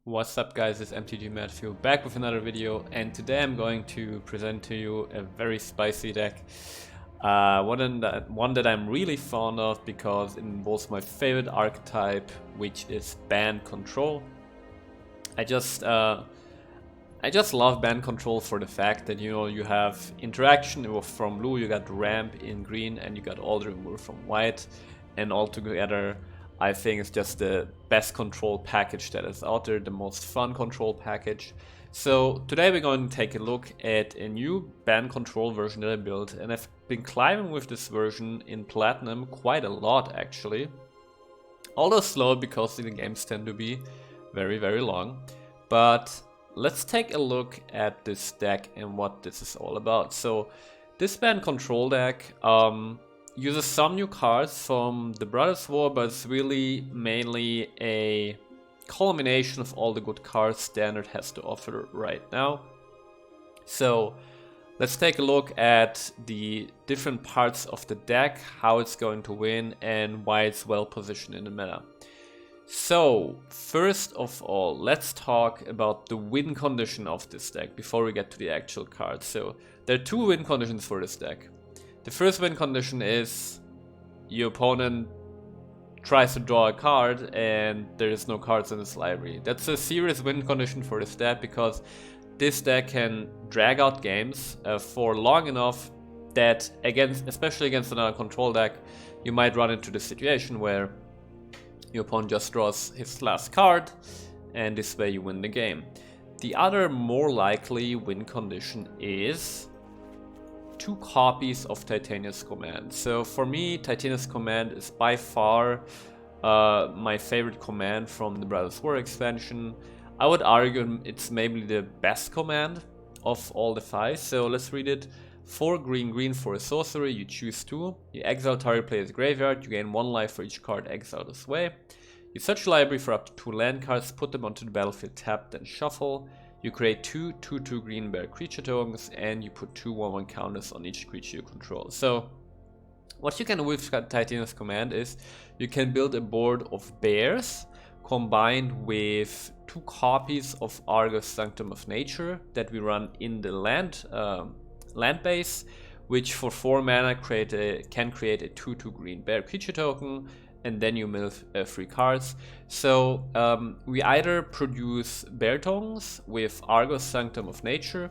What's up guys, it's MTG Matthew back with another video, and today I'm going to present to you a very spicy deck. One that I'm really fond of because it involves my favorite archetype, which is Bant Control. I just love Bant Control for the fact that you have interaction from blue, you got ramp in green, and you got all the removal from white, and all together I think it's just the best control package that is out there, the most fun control package. So today we're going to take a look at a new Bant Control version that I built, and I've been climbing with this version in Platinum quite a lot actually. Although slow because the games tend to be very long. But let's take a look at this deck and what this is all about. So this Bant Control deck uses some new cards from the Brothers War, but it's really mainly a culmination of all the good cards Standard has to offer right now. So let's take a look at the different parts of the deck, how it's going to win, and why it's well positioned in the meta. So first of all, let's talk about the win condition of this deck before we get to the actual cards. So there are two win conditions for this deck. The first win condition is your opponent tries to draw a card and there is no cards in his library. That's a serious win condition for this deck because this deck can drag out games for long enough that, especially against another control deck, you might run into the situation where your opponent just draws his last card and this way you win the game. The other more likely win condition is 2 copies of Titania's Command. So for me, Titania's Command is by far my favorite command from the Brothers War expansion. I would argue it's maybe the best command of all the 5. So let's read it. 4 green for a sorcery, you choose 2. You exile target player's graveyard, you gain 1 life for each card exiled this way. You search your library for up to 2 land cards, put them onto the battlefield tapped, then shuffle. You create 2 2/2 green bear creature tokens, and you put 2 1/1 counters on each creature you control. So what you can do with Titania's Command is you can build a board of bears combined with 2 copies of Argus Sanctum of Nature that we run in the land base, which for 4 mana can create a 2/2 green bear creature token, and then you mill 3 cards. So we either produce bear tokens with Argus Sanctum of Nature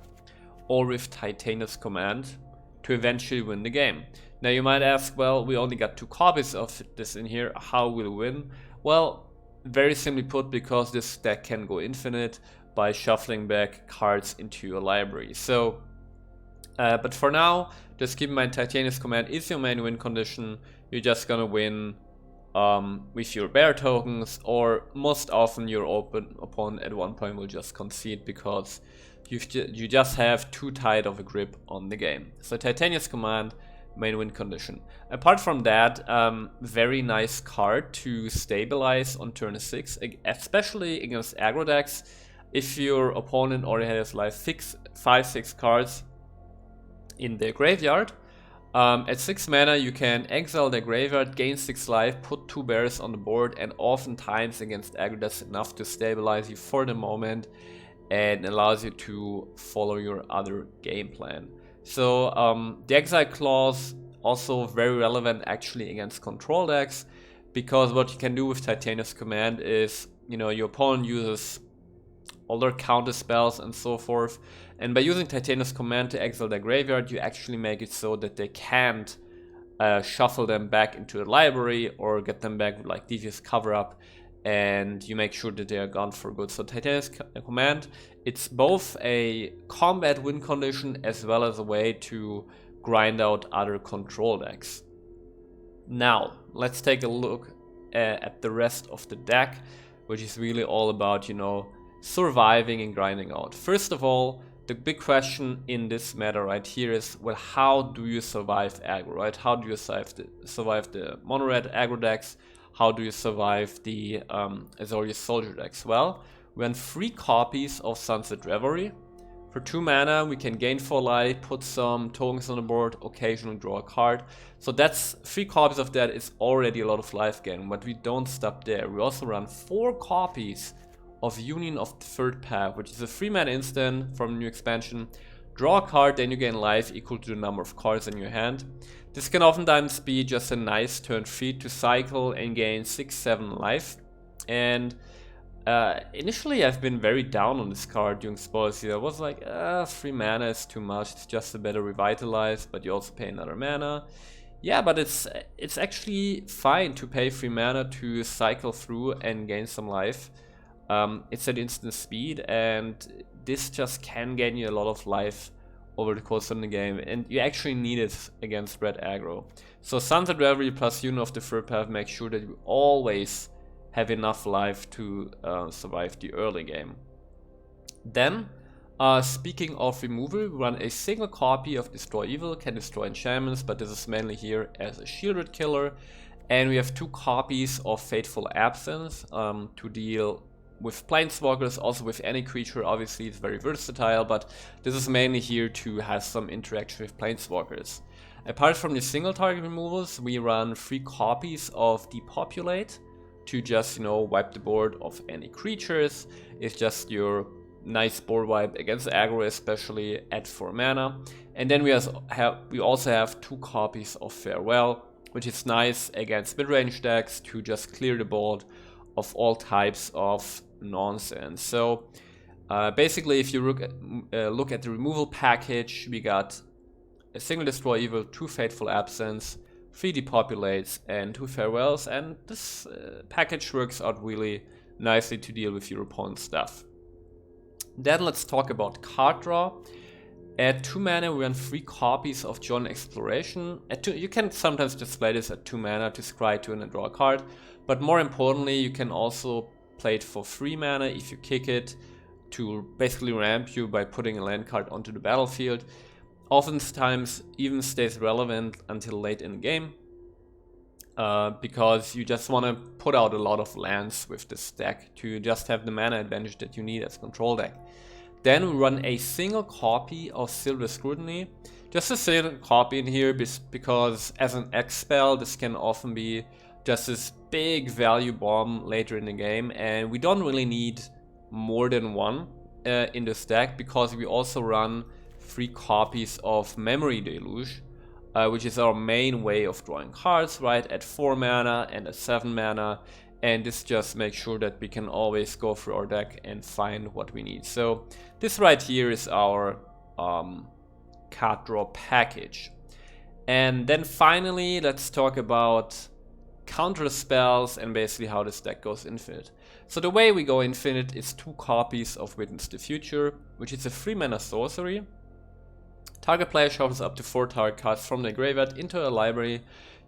or with Titania's Command to eventually win the game. Now you might ask, well, we only got 2 copies of this in here, how will we win? Well, very simply put, because this deck can go infinite by shuffling back cards into your library. So but for now, just keep in mind Titania's Command is your main win condition. You're just gonna win with your bear tokens, or most often your opponent at one point will just concede because you just have too tight of a grip on the game. So Titania's Command, main win condition. Apart from that, very nice card to stabilize on turn 6, especially against aggro decks. If your opponent already has like 5-6 cards in their graveyard, at 6 mana you can exile their graveyard, gain 6 life, put 2 bears on the board, and oftentimes against aggro that's enough to stabilize you for the moment and allows you to follow your other game plan. So the exile clause also very relevant actually against control decks, because what you can do with Titania's Command is, your opponent uses all their counter spells and so forth, and by using Titania's Command to exile their graveyard, you actually make it so that they can't shuffle them back into the library or get them back with like Devious Cover Up, and you make sure that they are gone for good. So Titania's Command, it's both a combat win condition as well as a way to grind out other control decks. Now let's take a look at the rest of the deck, which is really all about surviving and grinding out. First of all, the big question in this meta right here is, well, how do you survive aggro, right? How do you survive the mono red aggro decks? How do you survive the Azorius Soldier decks? Well, we run 3 copies of Sunset Reverie. For 2 mana, we can gain 4 life, put some tokens on the board, occasionally draw a card. So that's 3 copies of that is already a lot of life gain, but we don't stop there. We also run 4 copies of Union of the Third Path, which is a 3-mana instant from the new expansion. Draw a card, then you gain life equal to the number of cards in your hand. This can oftentimes be just a nice turn 3 to cycle and gain 6-7 life. And initially I've been very down on this card during spoilers here. I was like, 3 mana is too much, it's just a better revitalize, but you also pay another mana. Yeah, but it's actually fine to pay 3 mana to cycle through and gain some life. It's at instant speed, and this just can gain you a lot of life over the course of the game, and you actually need it against red aggro. So Sunset Reverie plus Union of the Third Path make sure that you always have enough life to survive the early game. Then, speaking of removal, we run a single copy of Destroy Evil, can destroy enchantments, but this is mainly here as a shielded killer. And we have 2 copies of Fateful Absence to deal with planeswalkers, also with any creature. Obviously it's very versatile, but this is mainly here to have some interaction with planeswalkers. Apart from the single target removals, we run 3 copies of Depopulate to just, wipe the board of any creatures. It's just your nice board wipe against aggro, especially at 4 mana. And then we also have 2 copies of Farewell, which is nice against mid-range decks to just clear the board of all types of nonsense. So basically, if you look at the removal package, we got a single Destroy Evil, 2 Fateful Absence, 3 Depopulates, and 2 Farewells, and this package works out really nicely to deal with your opponent's stuff. Then let's talk about card draw. At 2 mana, we run 3 copies of Journal Exploration. You can sometimes display this at 2 mana to scry 2 and draw a card, but more importantly, you can also play it for 3 mana if you kick it to basically ramp you by putting a land card onto the battlefield. Oftentimes even stays relevant until late in the game, because you just want to put out a lot of lands with this deck to just have the mana advantage that you need as a control deck. Then we run a single copy of Silver Scrutiny. Just a single copy in here because as an X spell, this can often be just this big value bomb later in the game, and we don't really need more than 1 in this deck, because we also run 3 copies of Memory Deluge, which is our main way of drawing cards, right, at 4 mana and at 7 mana. And this just makes sure that we can always go through our deck and find what we need. So this right here is our card draw package. And then finally, let's talk about counter spells and basically how this deck goes infinite. So the way we go infinite is 2 copies of Witness the Future, which is a 3 mana sorcery. Target player shuffles up to 4 target cards from their graveyard into a library.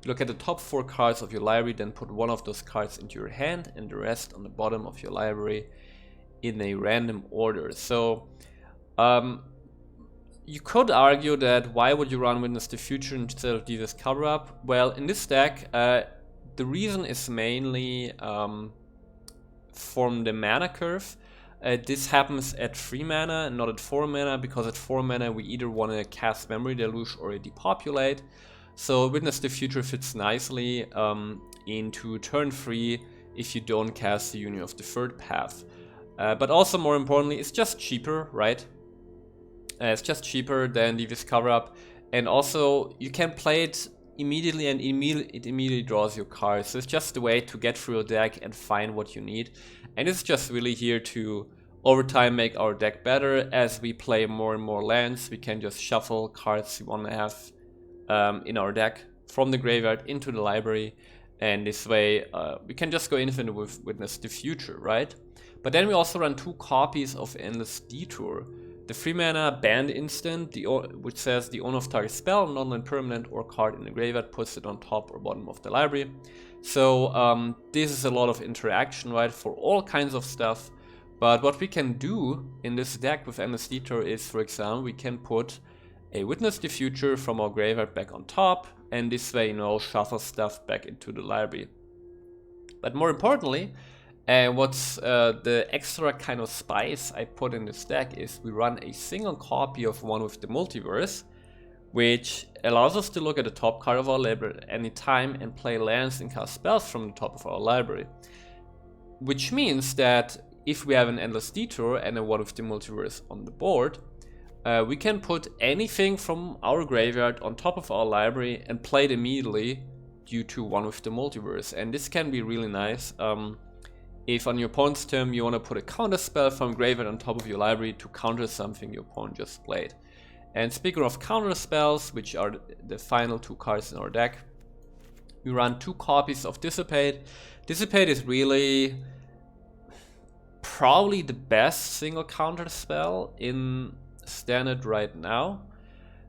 You look at the top 4 cards of your library, then put 1 of those cards into your hand and the rest on the bottom of your library in a random order. So you could argue that why would you run Witness the Future instead of Devious Cover-Up? Well, in this deck, the reason is mainly from the mana curve. This happens at 3 mana and not at 4 mana, because at 4 mana we either want to cast Memory Deluge or a Depopulate. So Witness the Future fits nicely into turn 3 if you don't cast the Union of the Third Path. But also more importantly, it's just cheaper, right? It's just cheaper than Devious Cover-Up, and also you can play it immediately and it immediately draws your cards. So it's just a way to get through your deck and find what you need. And it's just really here to over time make our deck better. As we play more and more lands, we can just shuffle cards we want to have in our deck from the graveyard into the library, and this way we can just go infinite with Witness the Future, right? But then we also run 2 copies of Endless Detour. The 3 mana Bant instant, which says the owner of target spell, non-land permanent or card in the graveyard puts it on top or bottom of the library. So this is a lot of interaction, right, for all kinds of stuff. But what we can do in this deck with Endless Detour is, for example, we can put a Witness the Future from our graveyard back on top, and this way, shuffle stuff back into the library. But more importantly, what's the extra kind of spice I put in this deck is we run a single copy of one with the Multiverse, which allows us to look at the top card of our library at any time and play lands and cast spells from the top of our library. Which means that if we have an Endless Detour and a One with the Multiverse on the board, we can put anything from our graveyard on top of our library and play it immediately due to One with the Multiverse. And this can be really nice. If on your opponent's turn you want to put a counter spell from graveyard on top of your library to counter something your opponent just played. And speaking of counter spells, which are the final 2 cards in our deck, we run 2 copies of Dissipate. Dissipate is really probably the best single counter spell in Standard right now,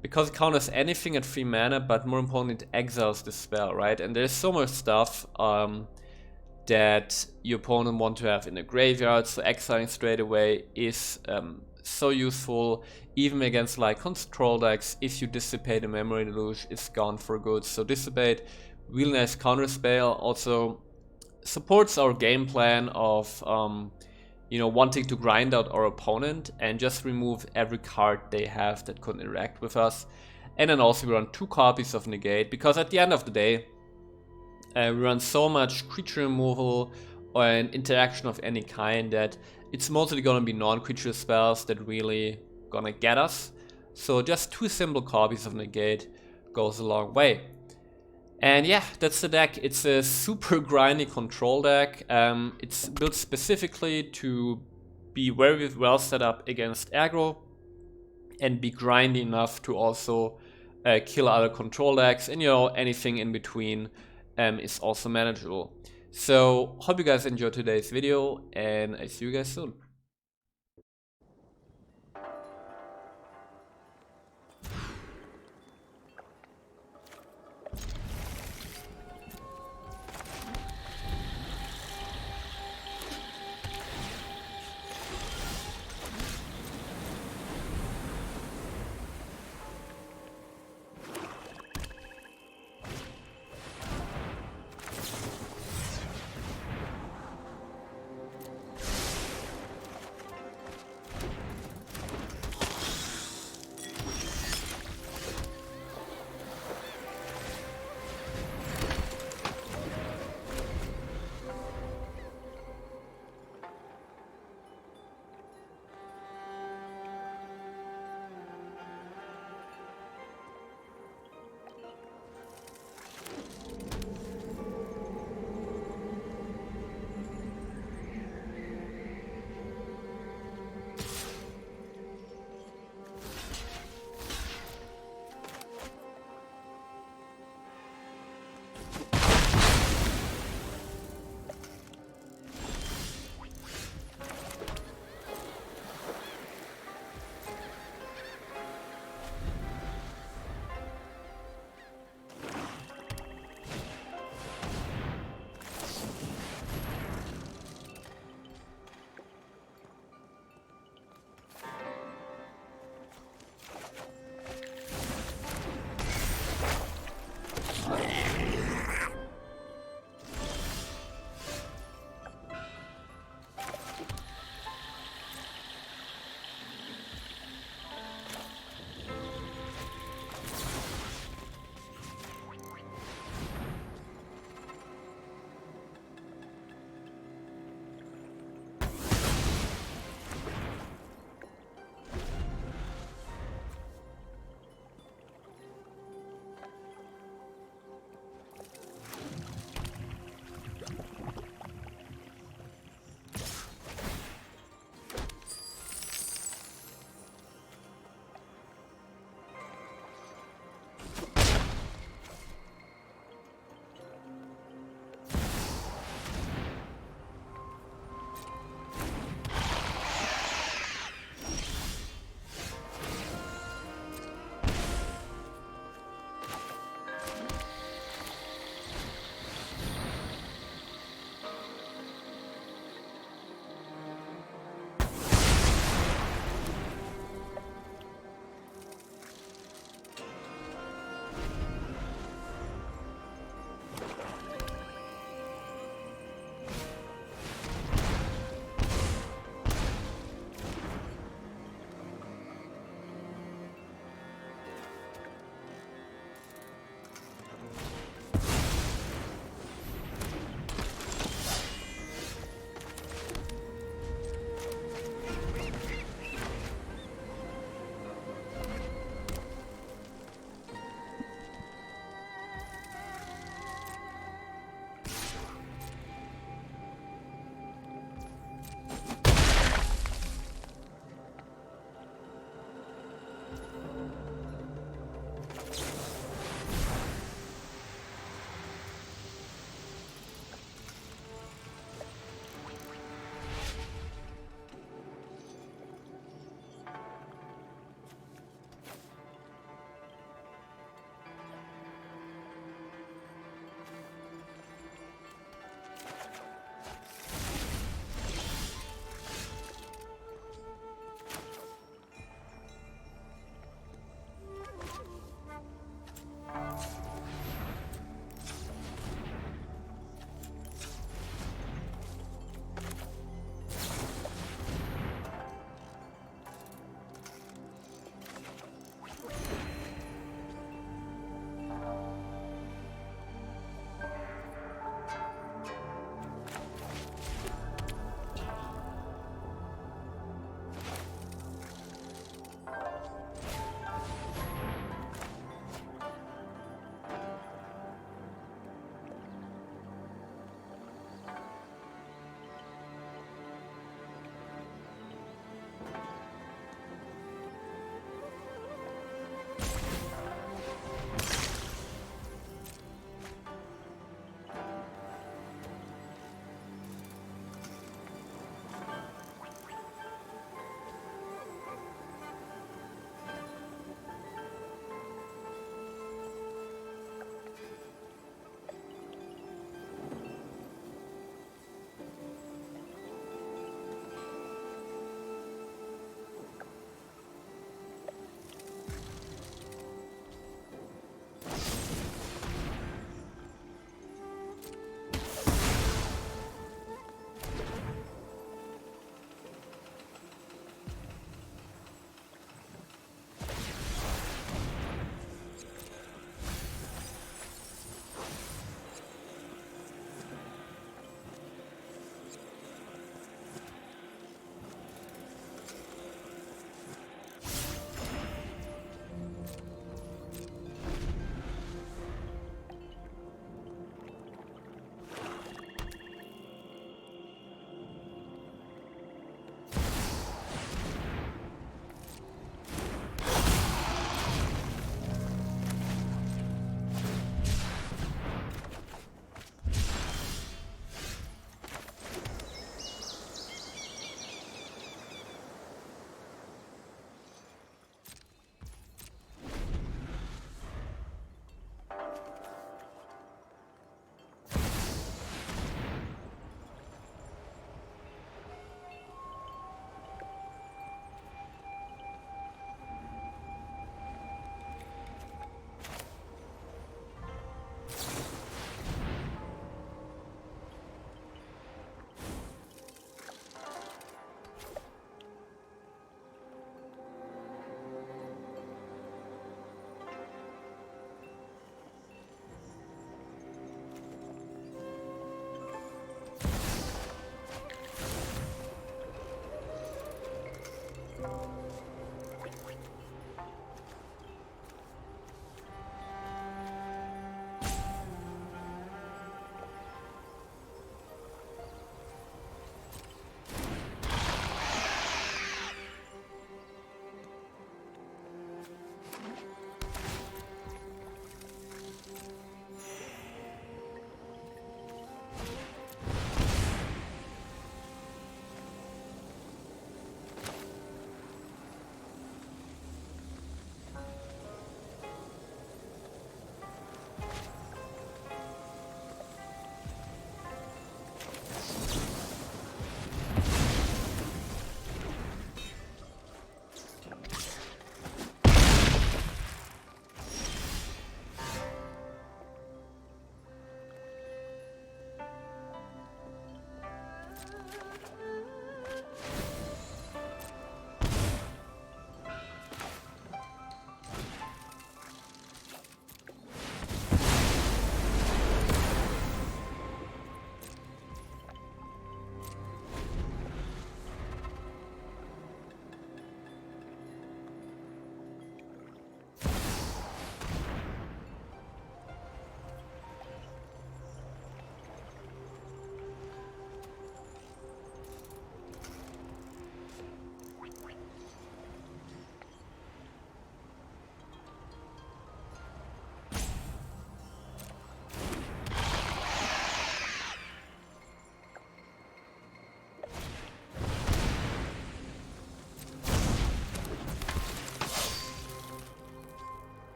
because it counters anything at 3 mana, but more importantly it exiles the spell, right? And there's so much stuff that your opponent want to have in the graveyard, so exiling straight away is so useful, even against like control decks. If you Dissipate a Memory Deluge, it's gone for good. So Dissipate, really nice counter spell, also supports our game plan of you know, wanting to grind out our opponent and just remove every card they have that could interact with us. And then also we run 2 copies of Negate, because at the end of the day, we run so much creature removal or an interaction of any kind that it's mostly gonna be non-creature spells that really gonna get us. So just 2 simple copies of Negate goes a long way. And yeah, that's the deck. It's a super grindy control deck. It's built specifically to be very well set up against aggro and be grindy enough to also kill other control decks, and you know, anything in between is also manageable. So hope you guys enjoyed today's video, and I see you guys soon.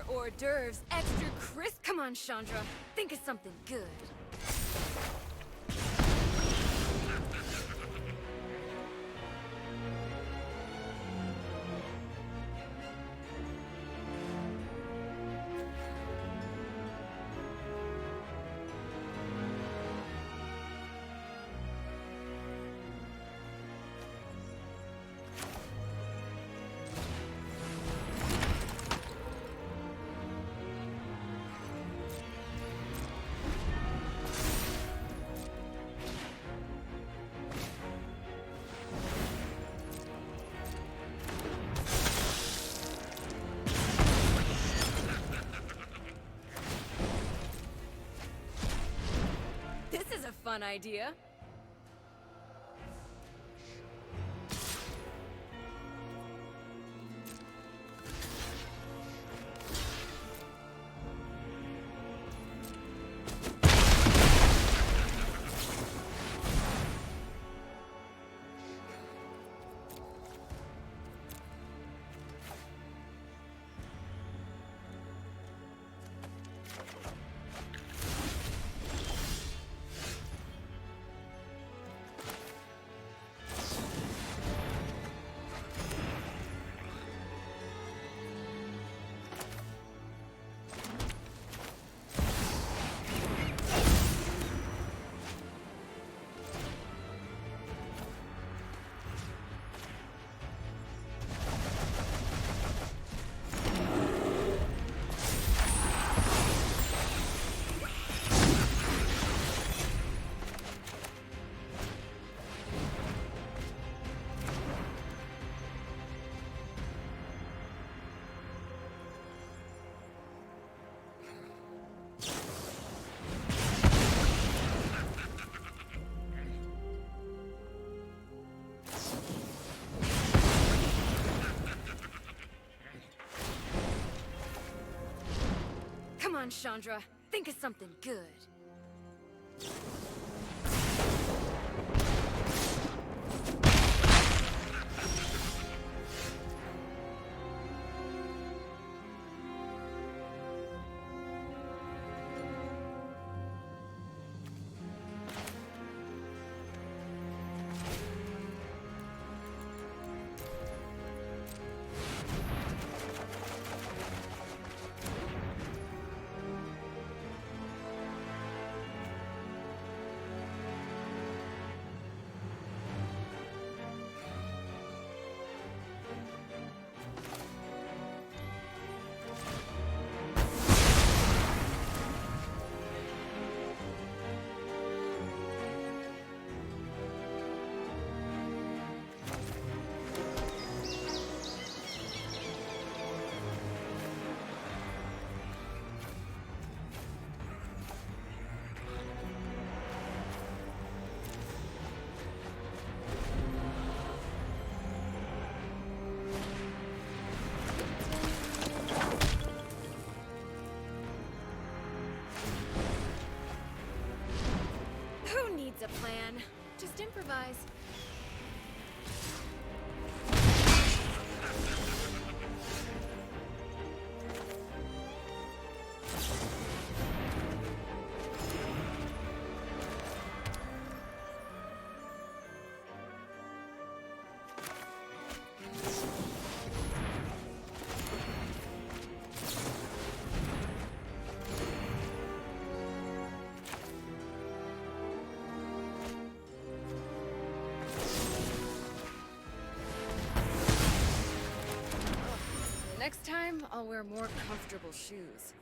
hors d'oeuvres, extra crisp. Come on, Chandra. Think of something good. Fun idea. Come on, Chandra. Think of something good. A plan. Just improvise. Next time, I'll wear more comfortable shoes.